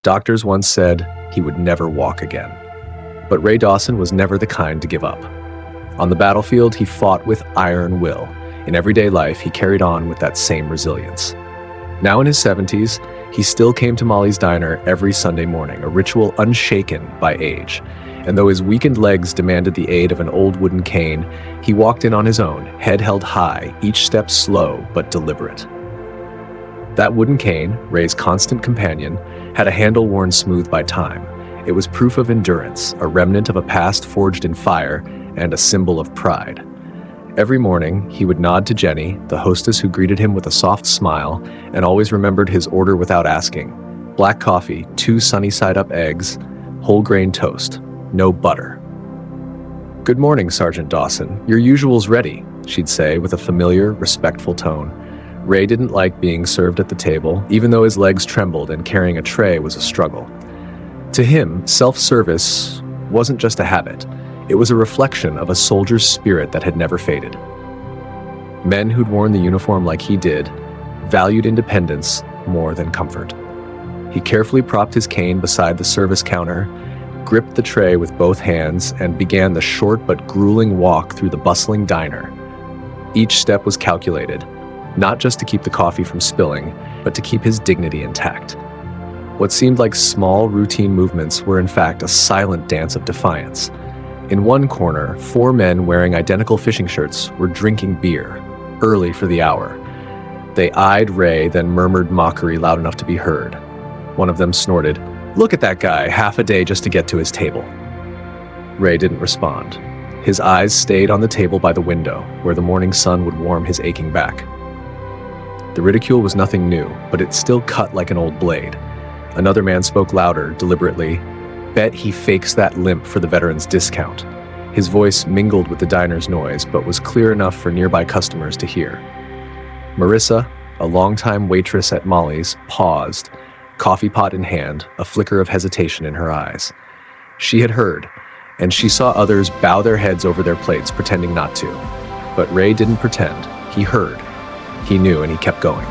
Doctors once said he would never walk again. But Ray Dawson was never the kind to give up. On the battlefield, he fought with iron will. In everyday life, he carried on with that same resilience. Now in his 70s, he still came to Molly's Diner every Sunday morning, a ritual unshaken by age. And though his weakened legs demanded the aid of an old wooden cane, he walked in on his own, head held high, each step slow but deliberate. That wooden cane, Ray's constant companion, had a handle worn smooth by time. It was proof of endurance, a remnant of a past forged in fire, and a symbol of pride. Every morning, he would nod to Jenny, the hostess who greeted him with a soft smile and always remembered his order without asking. Black coffee, 2 sunny-side-up eggs, whole grain toast, no butter. "Good morning, Sergeant Dawson. Your usual's ready," she'd say with a familiar, respectful tone. Ray didn't like being served at the table, even though his legs trembled and carrying a tray was a struggle. To him, self-service wasn't just a habit. It was a reflection of a soldier's spirit that had never faded. Men who'd worn the uniform like he did valued independence more than comfort. He carefully propped his cane beside the service counter, gripped the tray with both hands, and began the short but grueling walk through the bustling diner. Each step was calculated, not just to keep the coffee from spilling, but to keep his dignity intact. What seemed like small, routine movements were in fact a silent dance of defiance. In one corner, 4 men wearing identical fishing shirts were drinking beer, early for the hour. They eyed Ray, then murmured mockery loud enough to be heard. One of them snorted, "Look at that guy, half a day just to get to his table." Ray didn't respond. His eyes stayed on the table by the window, where the morning sun would warm his aching back. The ridicule was nothing new, but it still cut like an old blade. Another man spoke louder, deliberately. "Bet he fakes that limp for the veterans' discount." His voice mingled with the diner's noise, but was clear enough for nearby customers to hear. Marissa, a longtime waitress at Molly's, paused, coffee pot in hand, a flicker of hesitation in her eyes. She had heard, and she saw others bow their heads over their plates, pretending not to. But Ray didn't pretend. He heard. He knew, and he kept going.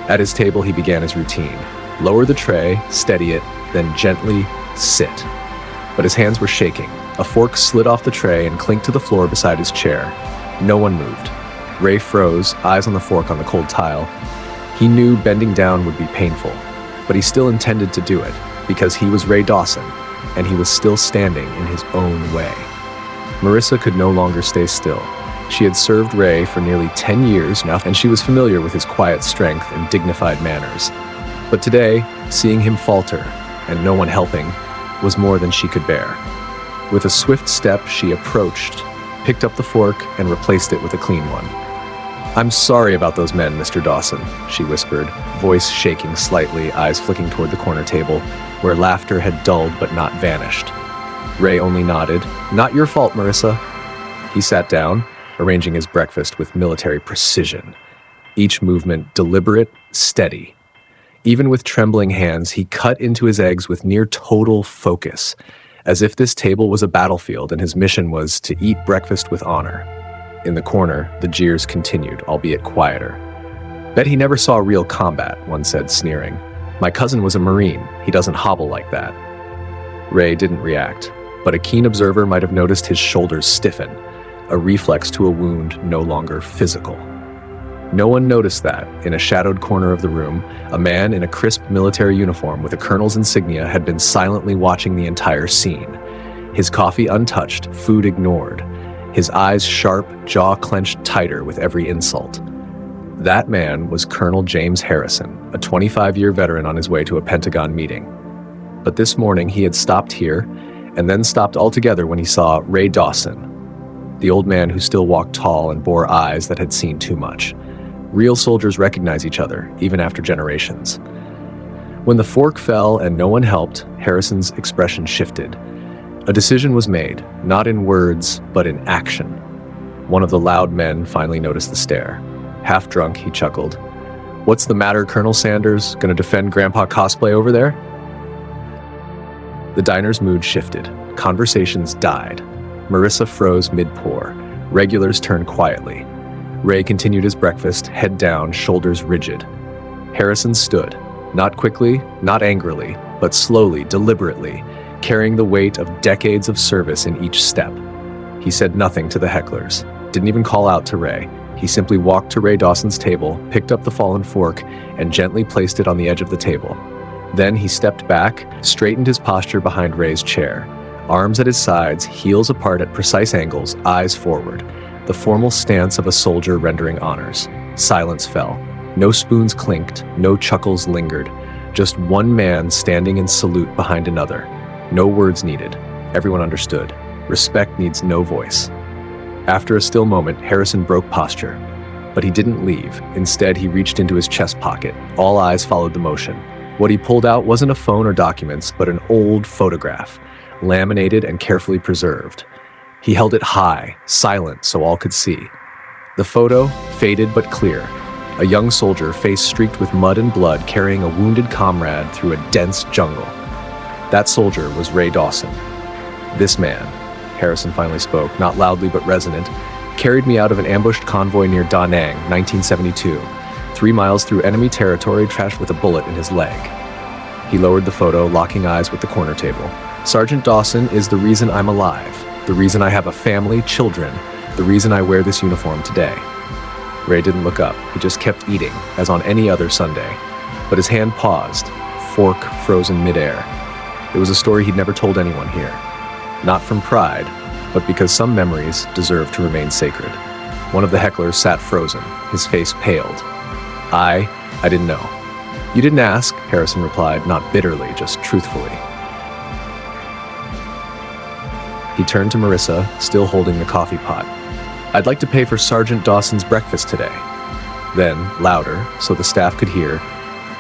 At his table, he began his routine. Lower the tray, steady it, then gently sit. But his hands were shaking. A fork slid off the tray and clinked to the floor beside his chair. No one moved. Ray froze, eyes on the fork on the cold tile. He knew bending down would be painful, but he still intended to do it, because he was Ray Dawson, and he was still standing in his own way. Marissa could no longer stay still. She had served Ray for nearly 10 years now, and she was familiar with his quiet strength and dignified manners. But today, seeing him falter, and no one helping, was more than she could bear. With a swift step, she approached, picked up the fork, and replaced it with a clean one. "I'm sorry about those men, Mr. Dawson," she whispered, voice shaking slightly, eyes flicking toward the corner table, where laughter had dulled but not vanished. Ray only nodded. "Not your fault, Marissa." He sat down, arranging his breakfast with military precision. Each movement deliberate, steady. Even with trembling hands, he cut into his eggs with near total focus, as if this table was a battlefield and his mission was to eat breakfast with honor. In the corner, the jeers continued, albeit quieter. "Bet he never saw real combat," one said, sneering. "My cousin was a Marine. He doesn't hobble like that." Ray didn't react, but a keen observer might have noticed his shoulders stiffen, a reflex to a wound no longer physical. No one noticed that, in a shadowed corner of the room, a man in a crisp military uniform with a colonel's insignia had been silently watching the entire scene. His coffee untouched, food ignored. His eyes sharp, jaw clenched tighter with every insult. That man was Colonel James Harrison, a 25-year veteran on his way to a Pentagon meeting. But this morning he had stopped here, and then stopped altogether when he saw Ray Dawson, the old man who still walked tall and bore eyes that had seen too much. Real soldiers recognize each other, even after generations. When the fork fell and no one helped, Harrison's expression shifted. A decision was made, not in words, but in action. One of the loud men finally noticed the stare. Half drunk, he chuckled. "What's the matter, Colonel Sanders? Gonna defend Grandpa Cosplay over there?" The diner's mood shifted. Conversations died. Marissa froze mid-pour. Regulars turned quietly. Ray continued his breakfast, head down, shoulders rigid. Harrison stood, Not quickly, not angrily, but slowly, deliberately, carrying the weight of decades of service in each step. He said nothing to the hecklers, didn't even call out to Ray. He simply walked to Ray Dawson's table, picked up the fallen fork, and gently placed it on the edge of the table. Then he stepped back, straightened his posture behind Ray's chair, arms at his sides, heels apart at precise angles, eyes forward, the formal stance of a soldier rendering honors. Silence fell. No spoons clinked, no chuckles lingered, just one man standing in salute behind another. No words needed. Everyone understood. Respect needs no voice. After a still moment, Harrison broke posture. But he didn't leave. Instead, he reached into his chest pocket. All eyes followed the motion. What he pulled out wasn't a phone or documents, but an old photograph, laminated and carefully preserved. He held it high, silent, so all could see. The photo, faded but clear. A young soldier, face streaked with mud and blood, carrying a wounded comrade through a dense jungle. That soldier was Ray Dawson. This man, Harrison finally spoke, not loudly but resonant, carried me out of an ambushed convoy near Da Nang, 1972, 3 miles through enemy territory, trashed with a bullet in his leg. He lowered the photo, locking eyes with the corner table. Sergeant Dawson is the reason I'm alive, the reason I have a family, children, the reason I wear this uniform today. Ray didn't look up. He just kept eating, as on any other Sunday. But his hand paused, fork frozen midair. It was a story he'd never told anyone here. Not from pride, but because some memories deserve to remain sacred. One of the hecklers sat frozen, his face paled. I didn't know. You didn't ask, Harrison replied, not bitterly, just truthfully. He turned to Marissa, still holding the coffee pot. I'd like to pay for Sergeant Dawson's breakfast today. Then, louder, so the staff could hear,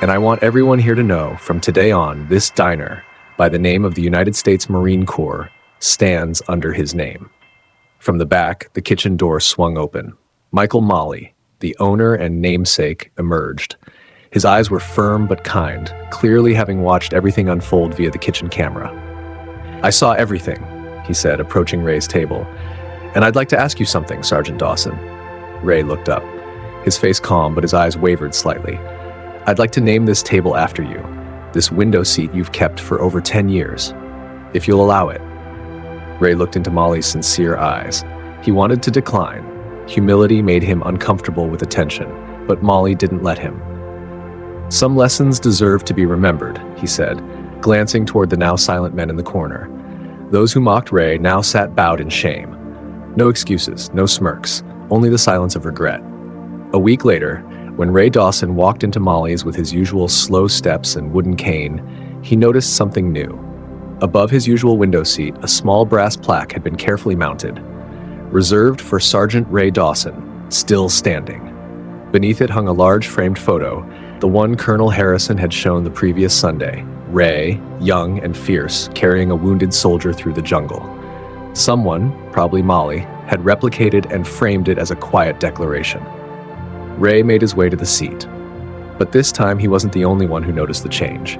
and I want everyone here to know, from today on, this diner, by the name of the United States Marine Corps, stands under his name. From the back, the kitchen door swung open. Michael Molly, the owner and namesake, emerged. His eyes were firm but kind, clearly having watched everything unfold via the kitchen camera. I saw everything, he said, approaching Ray's table. And I'd like to ask you something, Sergeant Dawson. Ray looked up, his face calm, but his eyes wavered slightly. I'd like to name this table after you, this window seat you've kept for over 10 years, if you'll allow it. Ray looked into Molly's sincere eyes. He wanted to decline. Humility made him uncomfortable with attention, but Molly didn't let him. Some lessons deserve to be remembered, he said, glancing toward the now silent men in the corner. Those who mocked Ray now sat bowed in shame. No excuses, no smirks, only the silence of regret. A week later, when Ray Dawson walked into Molly's with his usual slow steps and wooden cane, he noticed something new. Above his usual window seat, a small brass plaque had been carefully mounted. Reserved for Sergeant Ray Dawson, still standing. Beneath it hung a large framed photo, the one Colonel Harrison had shown the previous Sunday. Ray, young and fierce, carrying a wounded soldier through the jungle. Someone, probably Molly, had replicated and framed it as a quiet declaration. Ray made his way to the seat. But this time he wasn't the only one who noticed the change.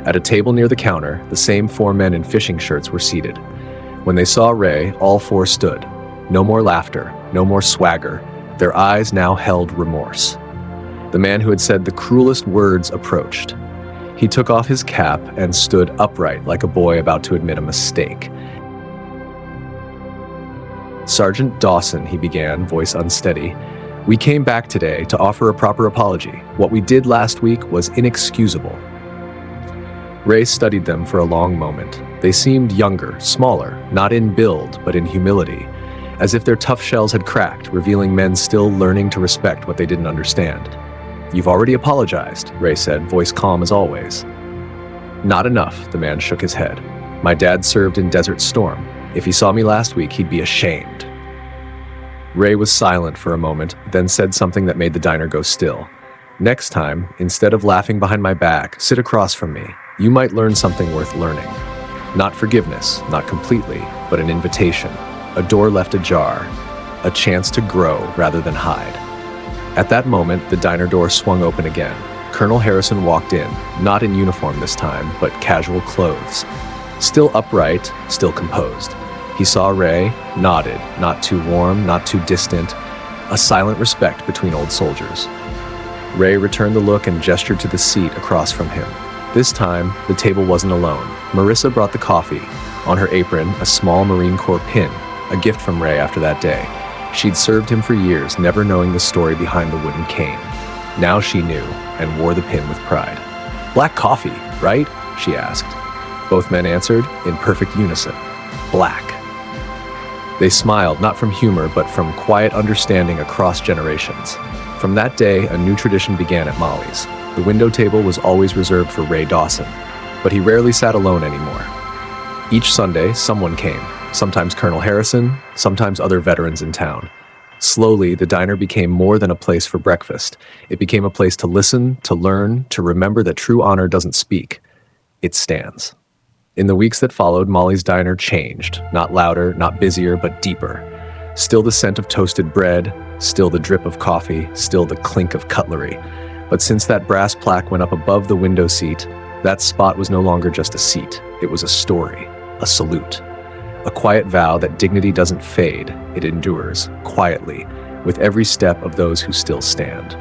At a table near the counter, the same 4 men in fishing shirts were seated. When they saw Ray, all 4 stood. No more laughter, no more swagger. Their eyes now held remorse. The man who had said the cruelest words approached. He took off his cap and stood upright like a boy about to admit a mistake. Sergeant Dawson, he began, voice unsteady. We came back today to offer a proper apology. What we did last week was inexcusable. Ray studied them for a long moment. They seemed younger, smaller, not in build, but in humility, as if their tough shells had cracked, revealing men still learning to respect what they didn't understand. You've already apologized, Ray said, voice calm as always. Not enough, the man shook his head. My dad served in Desert Storm. If he saw me last week, he'd be ashamed. Ray was silent for a moment, then said something that made the diner go still. Next time, instead of laughing behind my back, sit across from me. You might learn something worth learning. Not forgiveness, not completely, but an invitation. A door left ajar. A chance to grow rather than hide. At that moment, the diner door swung open again. Colonel Harrison walked in, not in uniform this time, but casual clothes. Still upright, still composed. He saw Ray, nodded, not too warm, not too distant, a silent respect between old soldiers. Ray returned the look and gestured to the seat across from him. This time, the table wasn't alone. Marissa brought the coffee. On her apron, a small Marine Corps pin, a gift from Ray after that day. She'd served him for years, never knowing the story behind the wooden cane. Now she knew, and wore the pin with pride. "Black coffee, right?" she asked. Both men answered, in perfect unison. "Black." They smiled, not from humor, but from quiet understanding across generations. From that day, a new tradition began at Molly's. The window table was always reserved for Ray Dawson, but he rarely sat alone anymore. Each Sunday, someone came, sometimes Colonel Harrison, sometimes other veterans in town. Slowly, the diner became more than a place for breakfast. It became a place to listen, to learn, to remember that true honor doesn't speak. It stands. In the weeks that followed, Molly's diner changed. Not louder, not busier, but deeper. Still the scent of toasted bread, still the drip of coffee, still the clink of cutlery. But since that brass plaque went up above the window seat, that spot was no longer just a seat. It was a story, a salute. A quiet vow that dignity doesn't fade, it endures, quietly, with every step of those who still stand.